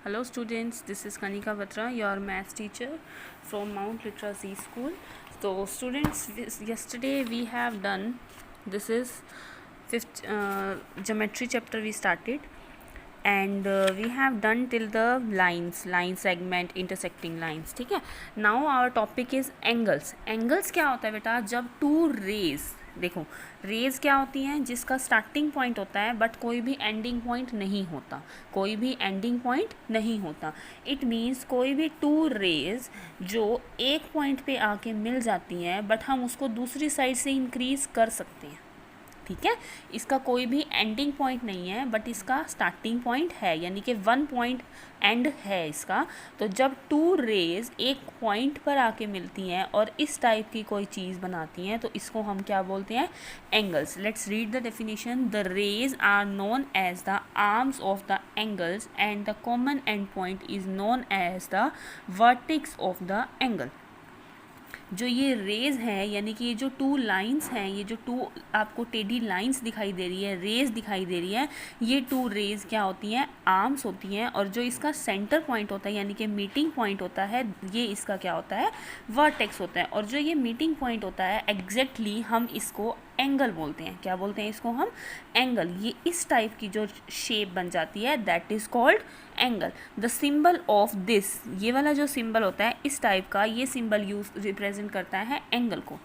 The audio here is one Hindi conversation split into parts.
Hello students, this is Kanika Batra, your maths teacher from Mount Literacy School. So students, yesterday we have done, this is fifth geometry chapter we started, and we have done till the lines, line segment, intersecting lines. ठीक है. Now our topic is angles. Angles क्या होता है बेटा? जब two rays, देखो रेज क्या होती हैं? जिसका स्टार्टिंग पॉइंट होता है बट कोई भी एंडिंग पॉइंट नहीं होता, कोई भी एंडिंग पॉइंट नहीं होता. इट मीन्स कोई भी टू रेज जो एक पॉइंट पे आके मिल जाती हैं बट हम उसको दूसरी साइड से इंक्रीज कर सकते हैं. ठीक है. इसका कोई भी एंडिंग पॉइंट नहीं है बट इसका स्टार्टिंग पॉइंट है, यानी कि वन पॉइंट एंड है इसका. तो जब टू रेज एक पॉइंट पर आके मिलती हैं और इस टाइप की कोई चीज़ बनाती हैं तो इसको हम क्या बोलते हैं? Angles. Let's read the definition. The rays are known as the arms of the angles and the common end point is known as the vertex of the angle. जो ये रेज है, यानी कि ये जो टू लाइंस हैं, ये जो टू आपको टेढ़ी लाइंस दिखाई दे रही है, रेज दिखाई दे रही है, ये टू रेज क्या होती हैं? आर्म्स होती हैं. और जो इसका सेंटर पॉइंट होता है यानी कि मीटिंग पॉइंट होता है, ये इसका क्या होता है? वर्टेक्स होता है. और जो ये मीटिंग पॉइंट होता है एग्जैक्टली हम इसको एंगल बोलते हैं. क्या बोलते हैं इसको हम? एंगल. ये इस टाइप की जो शेप बन जाती है that is called angle. The symbol of this, ये वाला जो सिंबल होता है इस टाइप का, ये सिंबल यूज रिप्रेजेंट करता है एंगल को.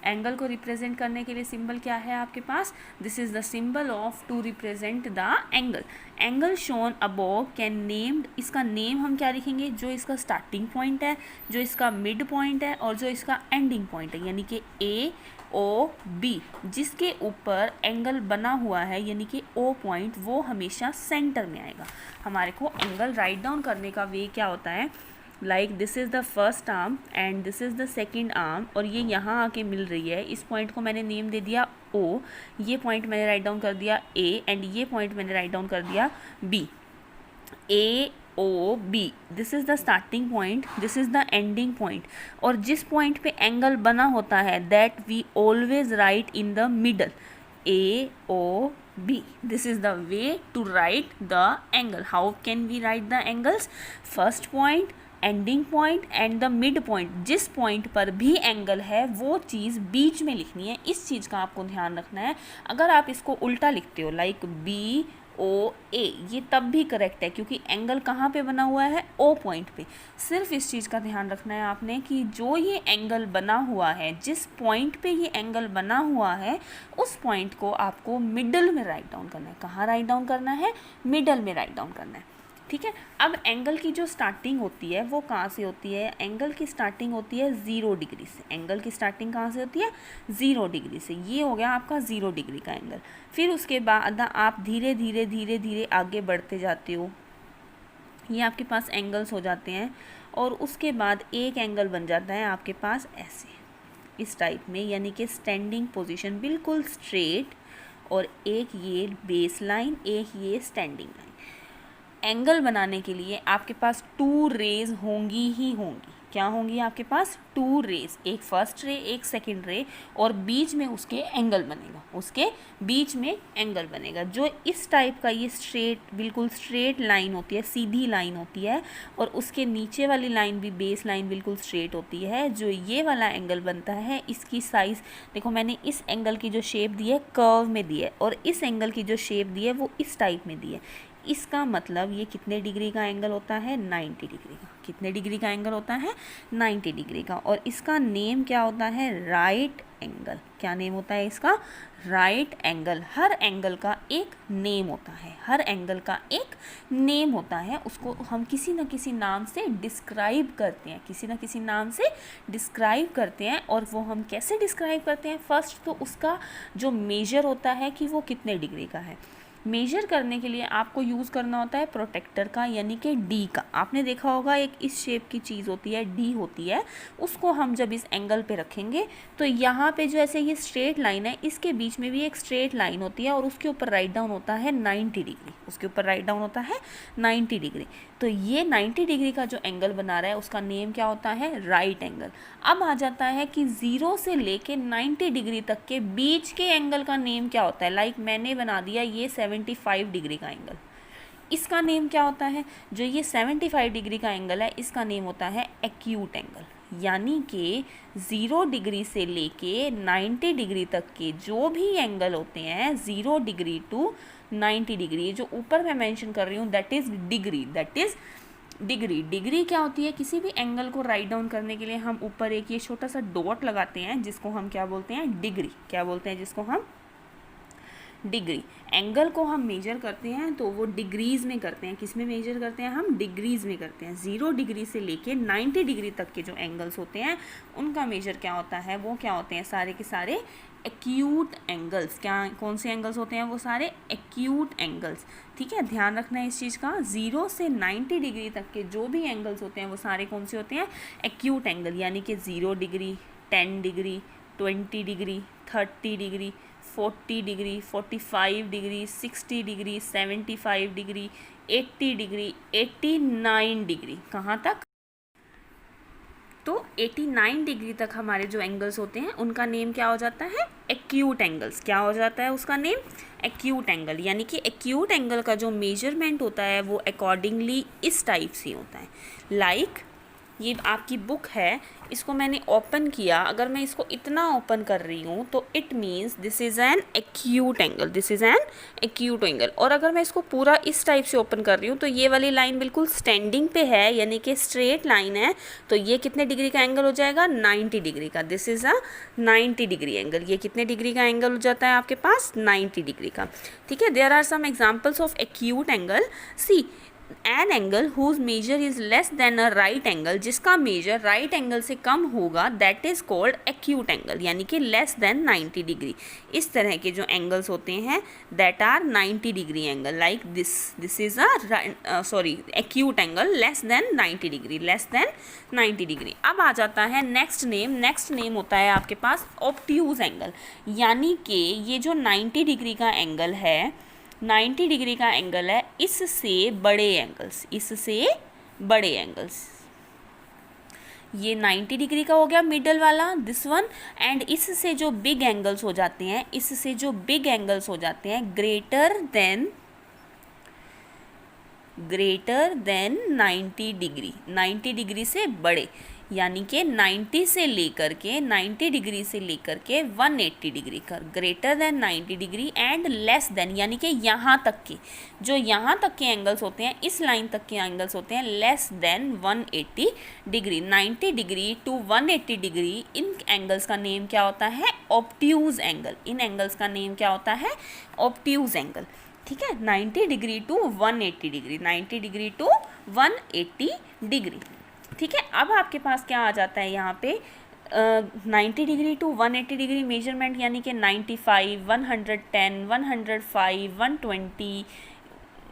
एंगल को रिप्रेजेंट करने के लिए सिंबल क्या है आपके पास? This is the symbol of to represent the angle. Angle shown above can named, इसका नेम हम क्या लिखेंगे? जो इसका स्टार्टिंग पॉइंट है, जो इसका मिड पॉइंट है और जो इसका एंडिंग पॉइंट है, यानी कि ए ओ बी, जिसके ऊपर एंगल बना हुआ है यानी कि ओ पॉइंट, वो हमेशा सेंटर में आएगा. हमारे को एंगल राइट डाउन करने का वे क्या होता है? Like this is the first arm and this is the second arm, और ये यहाँ आके मिल रही है. इस पॉइंट को मैंने नेम दे दिया ओ, ये पॉइंट मैंने राइट डाउन कर दिया ए, एंड ये पॉइंट मैंने राइट डाउन कर दिया B. A O B, this is the starting point, this is the ending point. और जिस पॉइंट पे एंगल बना होता है that we always write in the middle. A O B, this is the way to write the angle. How can we write the angles? First point, ending point and the mid point. जिस पॉइंट पर भी एंगल है वो चीज़ बीच में लिखनी है. इस चीज़ का आपको ध्यान रखना है. अगर आप इसको उल्टा लिखते हो लाइक बी ओ ए, ये तब भी करेक्ट है क्योंकि एंगल कहाँ पे बना हुआ है? ओ पॉइंट पे. सिर्फ इस चीज़ का ध्यान रखना है आपने कि जो ये एंगल बना हुआ है, जिस पॉइंट पे ये एंगल बना हुआ है, उस पॉइंट को आपको मिडल में राइट डाउन करना है. कहाँ राइट डाउन करना है? मिडल में राइट डाउन करना है. ठीक है. अब एंगल की जो स्टार्टिंग होती है वो कहाँ से होती है? एंगल की स्टार्टिंग होती है 0 डिग्री से. एंगल की स्टार्टिंग कहाँ से होती है? 0 डिग्री से. ये हो गया आपका 0 डिग्री का एंगल. फिर उसके बाद आप धीरे धीरे धीरे धीरे आगे बढ़ते जाते हो. ये आपके पास एंगल्स हो जाते हैं और उसके बाद एक एंगल बन जाता है आपके पास ऐसे, इस टाइप में, यानी कि स्टैंडिंग पोजीशन बिल्कुल स्ट्रेट, और एक ये बेस लाइन, एक ये स्टैंडिंग लाइन. एंगल बनाने के लिए आपके पास टू रेज होंगी ही होंगी. क्या होंगी आपके पास? टू रेज, एक फर्स्ट रे एक सेकंड रे, और बीच में उसके एंगल बनेगा, उसके बीच में एंगल बनेगा. जो इस टाइप का ये स्ट्रेट, बिल्कुल स्ट्रेट लाइन होती है, सीधी लाइन होती है, और उसके नीचे वाली लाइन भी बेस लाइन बिल्कुल स्ट्रेट होती है. जो ये वाला एंगल बनता है इसकी साइज़ देखो, मैंने इस एंगल की जो शेप दी है कर्व में दी है, और इस एंगल की जो शेप दी है वो इस टाइप में दी है. इसका मतलब ये कितने डिग्री का एंगल होता है? 90 डिग्री का. कितने डिग्री का एंगल होता है? 90 डिग्री का. और इसका नेम क्या होता है? Right angle. क्या नेम होता है इसका? Right angle. हर एंगल का एक नेम होता है, हर एंगल का एक नेम होता है. उसको हम किसी न किसी नाम से डिस्क्राइब करते हैं, किसी न किसी नाम से डिस्क्राइब करते हैं. और वो हम कैसे डिस्क्राइब करते हैं? फर्स्ट तो उसका जो मेजर होता है कि वो कितने डिग्री का है. मेजर करने के लिए आपको यूज़ करना होता है प्रोटेक्टर का, यानी कि डी का. आपने देखा होगा एक इस शेप की चीज़ होती है, डी होती है. उसको हम जब इस एंगल पे रखेंगे तो यहाँ पे जो ऐसे ये स्ट्रेट लाइन है, इसके बीच में भी एक स्ट्रेट लाइन होती है और उसके ऊपर राइट डाउन होता है 90 डिग्री. उसके ऊपर राइट डाउन होता है 90 डिग्री. तो ये 90 डिग्री का जो एंगल बना रहा है उसका नेम क्या होता है? Right angle. अब आ जाता है कि 0 से लेके 90 डिग्री तक के बीच के एंगल का नेम क्या होता है? लाइक मैंने बना दिया ये 75 डिग्री का एंगल. इसका नेम क्या होता है, जो ये 75 डिग्री का एंगल है इसका नेम होता है एक्यूट एंगल, यानी कि 0 डिग्री से लेके 90 डिग्री तक के जो भी एंगल होते हैं 0 डिग्री टू 90 डिग्री, जो ऊपर मैं मेंशन कर रही हूँ that is degree, that is degree. Degree क्या होती है, किसी भी एंगल को राइट डाउन करने के लिए हम ऊपर एक ये छोटा सा डॉट लगाते हैं जिसको हम क्या बोलते हैं, डिग्री। क्या बोलते हैं जिसको हम, डिग्री। एंगल को हम मेजर करते हैं तो वो डिग्रीज़ में करते हैं। किस में मेजर करते हैं हम, डिग्रीज़ में करते हैं। 0 डिग्री से लेके 90 डिग्री तक के जो एंगल्स होते हैं उनका मेजर क्या होता है, वो क्या होते हैं, सारे के सारे एक्यूट एंगल्स। क्या, कौन से एंगल्स होते हैं, वो सारे एक्यूट एंगल्स। ठीक है, ध्यान रखना है इस चीज़ का। 0 से 90 डिग्री तक के जो भी एंगल्स होते हैं वो सारे कौन से होते हैं, एक्यूट एंगल, यानी कि 0 degree, 10 degree, 20 degree, 30 degree, 40 degree, 45 degree, 60 degree, 75 degree, 80 degree, 89 degree. कहाँ तक, तो 89 डिग्री तक हमारे जो एंगल्स होते हैं उनका नेम क्या हो जाता है, एक्यूट एंगल्स। क्या हो जाता है उसका नेम, एक्यूट एंगल। यानी कि एक्यूट एंगल का जो मेजरमेंट होता है वो अकॉर्डिंगली इस टाइप से होता है। लाइक ये आपकी बुक है, इसको मैंने ओपन किया, अगर मैं इसको इतना ओपन कर रही हूँ तो it means this is an acute angle, this is an acute angle. और अगर मैं इसको पूरा इस टाइप से ओपन कर रही हूँ तो ये वाली लाइन बिल्कुल स्टैंडिंग पे है, यानी कि स्ट्रेट लाइन है, तो ये कितने डिग्री का एंगल हो जाएगा, 90 डिग्री का। This is a 90 degree angle. ये कितने डिग्री का एंगल हो जाता है आपके पास, 90 डिग्री का। ठीक है, there are some examples of acute angle. See an angle whose measure is less than a right angle, जिसका मेजर राइट एंगल से कम होगा that is called acute angle, यानी कि लेस देन 90 डिग्री। इस तरह के जो एंगल्स होते हैं that are 90 degree angle, like this is a acute angle less than 90 degree, less than 90 degree. अब आ जाता है नेक्स्ट नेम। नेक्स्ट नेम होता है आपके पास ऑब्ट्यूज एंगल, यानी कि ये जो 90 डिग्री का एंगल है, 90 डिग्री का एंगल है, इससे बड़े एंगल्स, इससे बड़े एंगल्स, ये 90 डिग्री का हो गया मिडल वाला, दिस वन। एंड इससे जो बिग एंगल्स हो जाते हैं, इससे जो बिग एंगल्स हो जाते हैं ग्रेटर देन 90 डिग्री, 90 डिग्री से बड़े, यानी कि 90 से लेकर के 90 डिग्री से लेकर के 180 डिग्री का, greater than 90 degree and less then, यानी कि यहाँ तक के, जो यहाँ तक के एंगल्स होते हैं, इस लाइन तक के एंगल्स होते हैं less than 180 degree. 90 degree to 180 degree, इन एंगल्स का नेम क्या होता है, ऑब्ट्यूज एंगल। इन एंगल्स का नेम क्या होता है, ऑब्ट्यूज एंगल। ठीक है, 90 degree to 180 degree, 90 degree to 180 degree. ठीक है, अब आपके पास क्या आ जाता है यहाँ पे, 90 डिग्री टू 180 डिग्री मेजरमेंट, यानी कि 95, 110, 105, 120,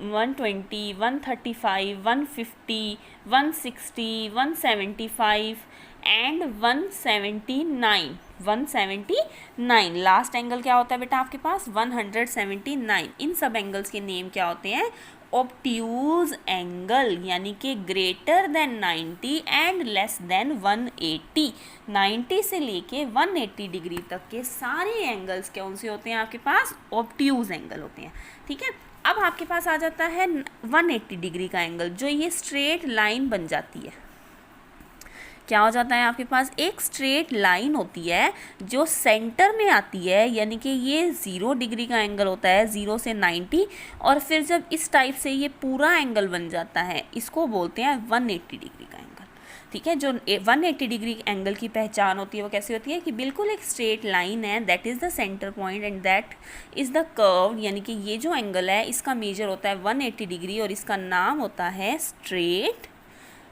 120, 135, 150, 160, 175 एंड 179, 179। लास्ट एंगल क्या होता है बेटा आपके पास, 179। इन सब एंगल्स के नेम क्या होते हैं, ऑब्ट्यूज एंगल, यानी कि greater than 90 and less than 180। 90 से लेके 180 डिग्री तक के सारे एंगल्स कौन से होते हैं आपके पास, ऑब्ट्यूज एंगल होते हैं। ठीक है, अब आपके पास आ जाता है 180 डिग्री का एंगल, जो ये स्ट्रेट लाइन बन जाती है। क्या हो जाता है आपके पास, एक स्ट्रेट लाइन होती है जो सेंटर में आती है, यानी कि ये 0 डिग्री का एंगल होता है, 0 से 90, और फिर जब इस टाइप से ये पूरा एंगल बन जाता है, इसको बोलते हैं 180 डिग्री का एंगल। ठीक है, जो 180 डिग्री एंगल की पहचान होती है वो कैसे होती है कि बिल्कुल एक स्ट्रेट लाइन है, that is the centre point and that is the curve, यानी कि ये जो एंगल है इसका मेजर होता है 180 डिग्री और इसका नाम होता है स्ट्रेट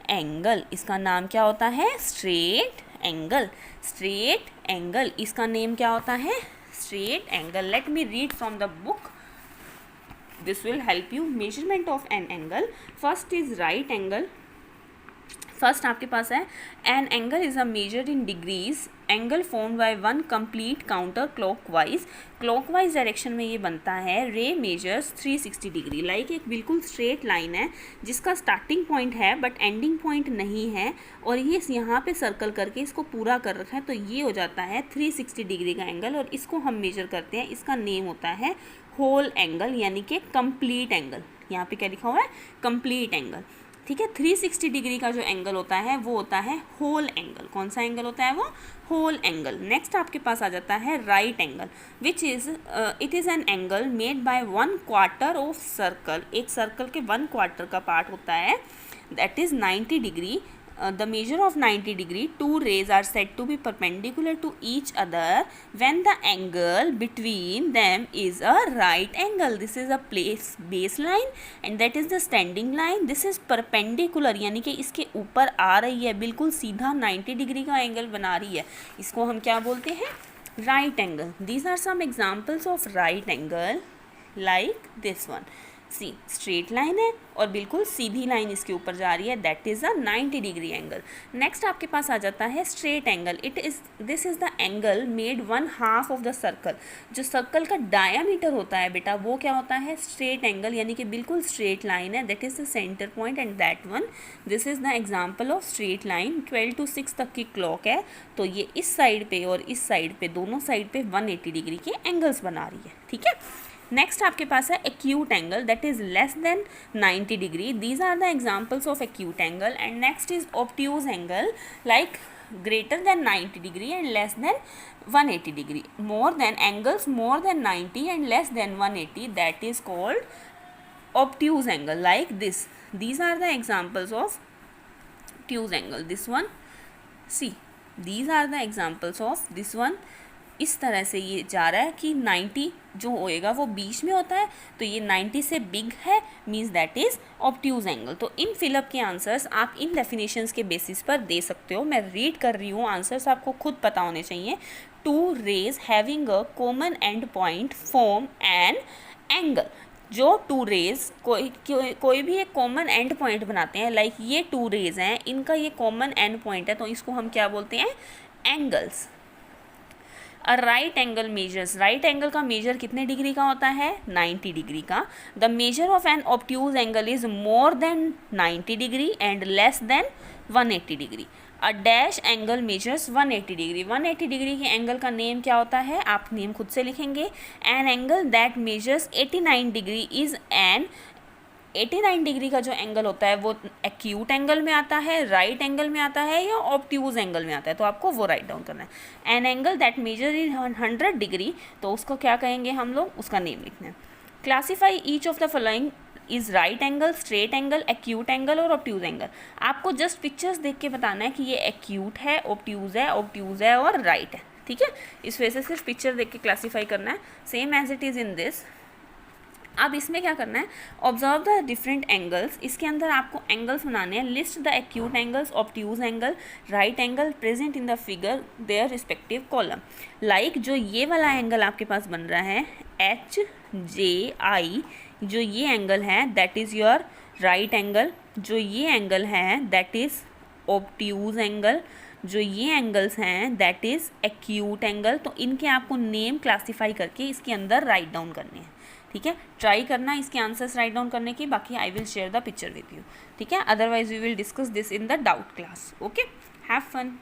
एंगल। इसका नाम क्या होता है, स्ट्रेट एंगल। स्ट्रेट एंगल, इसका नेम क्या होता है, straight angle. Let me read from the book, this will help you. Measurement of an angle, first is right angle. First आपके पास है an angle is a measured in degrees, angle form by one complete counter clockwise. Clockwise direction में ये बनता है, रे मेजर्स 360 डिग्री, लाइक एक बिल्कुल स्ट्रेट लाइन है जिसका स्टार्टिंग पॉइंट है बट एंडिंग पॉइंट नहीं है, और ये यहाँ पे सर्कल करके इसको पूरा कर रखा है, तो ये हो जाता है 360 डिग्री का एंगल, और इसको हम मेजर करते हैं। इसका नेम होता है होल एंगल, यानी कि कंप्लीट एंगल। यहाँ पे क्या लिखा हुआ है, कंप्लीट एंगल, ठीक है। 360 डिग्री का जो एंगल होता है वो होता है होल एंगल। कौन सा एंगल होता है वो, होल एंगल। नेक्स्ट आपके पास आ जाता है right angle, which is it is an angle made by 1/4 of circle. एक सर्कल के 1/4 का पार्ट होता है, that is 90 degree. The measure of 90 degree, two rays are said to be perpendicular to each other when the angle between them is a right angle. This is a place baseline and that is the standing line. This is perpendicular, यानी कि इसके ऊपर आ रही है, बिल्कुल सीधा 90 डिग्री का एंगल बना रही है। इसको हम क्या बोलते हैं, right angle. These are some examples of right angle like this one. See straight line है और बिल्कुल सीधी लाइन इसके ऊपर जा रही है, that is a 90 degree angle. Next आपके पास आ जाता है straight angle. This is the angle made 1/2 of the circle. जो सर्कल का डायामीटर होता है बेटा वो क्या होता है, स्ट्रेट एंगल, यानी कि बिल्कुल स्ट्रेट लाइन है, that is the centre point and that one. This is the example of straight line. 12 to 6 तक की क्लॉक है, तो ये इस साइड पे और इस साइड पे, दोनों साइड पे 180 डिग्री के एंगल्स बना रही है, ठीक है। नेक्स्ट आपके पास है acute angle, that is less than 90 degree. These are the examples of acute angle. And next is obtuse angle, like greater than 90 degree and less than 180 degree. More than angles more than 90 and less than 180, that is called obtuse angle, like this. These are the examples of obtuse angle. This one, see, these are the examples of this one. इस तरह से ये जा रहा है कि 90 जो होएगा वो बीच में होता है, तो ये 90 से बिग है, means that is obtuse angle. तो इन फिलअप के आंसर्स आप इन डेफिनेशंस के बेसिस पर दे सकते हो। मैं रीड कर रही हूँ, आंसर्स आपको खुद पता होने चाहिए। 2 rays having a common end point form an angle. जो 2 रेज कोई भी एक कॉमन एंड पॉइंट बनाते हैं, लाइक ये 2 रेज हैं, इनका ये कॉमन एंड पॉइंट है, तो इसको हम क्या बोलते हैं, angles. A right angle measures, right angle का मेजर कितने डिग्री का होता है, 90 डिग्री का। The measure of an obtuse angle is more than 90 degree and less than 180 degree. A dash angle measures 180 degree. 180 degree के एंगल का नेम क्या होता है, आप नेम खुद से लिखेंगे। An angle that measures 89 degree is an 89 degree का जो एंगल होता है वो एक्यूट एंगल में आता है, राइट एंगल में आता है या ऑब्ट्यूज एंगल में आता है, तो आपको वो राइट डाउन करना है। An angle that measure in 100 degree, तो उसको क्या कहेंगे हम लोग, उसका नेम लिखना है। Classify each of the following is right angle, straight angle, acute angle और ऑब्ट्यूज एंगल। आपको जस्ट पिक्चर्स देख के बताना है कि ये एक्यूट है, ऑब्ट्यूज है और राइट है, ठीक है। इस वजह से सिर्फ पिक्चर देख के क्लासीफाई करना है, same as it is in this. अब इसमें क्या करना है, ऑब्जर्व द डिफरेंट एंगल्स। इसके अंदर आपको एंगल्स बनाने हैं। List the acute angles, obtuse angle, right angle present in the figure their respective column. Like जो ये वाला एंगल आपके पास बन रहा है HJI, जो ये एंगल है that is your right angle. जो ये एंगल है दैट इज़ ऑब्ट्यूज एंगल। जो ये एंगल्स हैं दैट इज़ एक्यूट एंगल। तो इनके आपको नेम क्लासीफाई करके इसके अंदर राइट डाउन करने हैं, ठीक है। ट्राई करना इसके आंसर्स राइट डाउन करने की, बाकी I will share the picture with you, ठीक है। Otherwise we will discuss this in the doubt class, okay. Have fun.